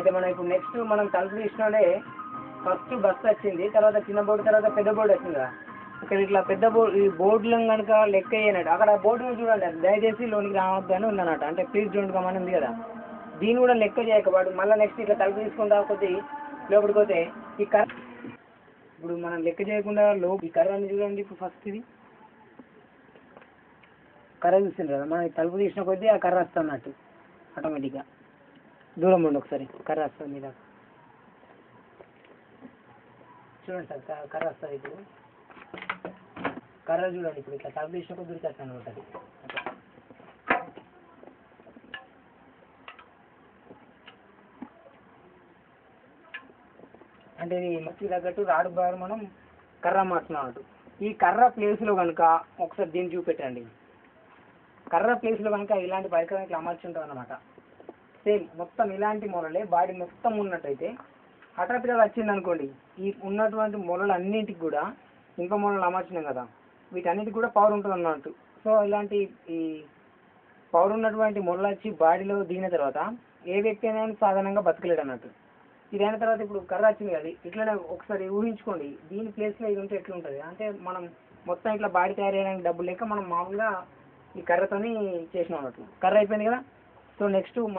అయితే మనం ఇప్పుడు నెక్స్ట్ మనం తలుపు తీసినోడే ఫస్ట్ బస్ వచ్చింది, తర్వాత చిన్న బోర్డు, తర్వాత పెద్ద బోర్డు వచ్చింది కదా. ఇక్కడ ఇట్లా పెద్ద బోర్డు ఈ బోర్డులను కనుక లెక్క అయ్యానట్టు అక్కడ బోర్డు మీద చూడండి, దయచేసి లోనికి రావద్దు అని ఉందన్నట్టు, అంటే ప్లీజ్ డోంట్ కమ్ అని ఉంది కదా. దీన్ని కూడా లెక్క చేయకపాటు మళ్ళీ నెక్స్ట్ ఇట్లా తలుపు తీసుకుంటా కొద్ది లోపలికి పోతే ఈ కర్ర ఇప్పుడు మనం లెక్క చేయకుండా ఈ కర్ర అని చూడండి. ఇప్పుడు ఫస్ట్ ఇది కర్ర చూస్తుంది కదా, మనం తలుపు తీసిన కొద్దీ ఆ కర్ర వస్తుంది అన్నట్టు ఆటోమేటిక్గా. దూరం ఉండి ఒకసారి కర్ర వస్తుంది మీద చూడండి సార్, కర్ర వస్తుంది. ఇప్పుడు కర్ర చూడండి, ఇప్పుడు ఇట్లా తలుపు తీసిన కొద్ది దొరికేస్తాను అనమాట. అంటే ఇది మట్టి తగ్గట్టు రాడు బాగా మనం కర్ర మార్చున్నాం అన్నట్టు. ఈ కర్ర ప్లేస్లో కనుక ఒకసారి దీన్ని చూపెట్టండి. కర్ర ప్లేస్లో కనుక ఇలాంటి పరికరం ఇట్లా అమర్చి ఉంటాం అనమాట. సేమ్ మొత్తం ఇలాంటి మొలలే బాడీ మొత్తం ఉన్నట్టయితే హఠాత్తుగా వచ్చింది అనుకోండి, ఈ ఉన్నటువంటి మొలలు అన్నింటికి కూడా ఇంకో మొలలు అమర్చినాం కదా, వీటన్నిటికి కూడా పవర్ ఉంటుంది అన్నట్టు. సో ఇలాంటి ఈ పవర్ ఉన్నటువంటి మొలలు వచ్చి బాడీలో దిగిన తర్వాత ఏ వ్యక్తి అయినా సాధారణంగా బతకలేడు అన్నట్టు. ఇది అయిన తర్వాత ఇప్పుడు కర్ర వచ్చింది కదా, ఇట్లనే ఒకసారి ఊహించుకోండి, దీని ప్లేస్లో ఇది ఉంటే ఎట్లుంటుంది. అంటే మనం మొత్తం ఇట్లా బాడీ తయారు చేయడానికి డబ్బులు లేక మనం మామూలుగా ఈ కర్రతోని చేసినాం అన్నట్టు. కర్ర అయిపోయింది కదా. So next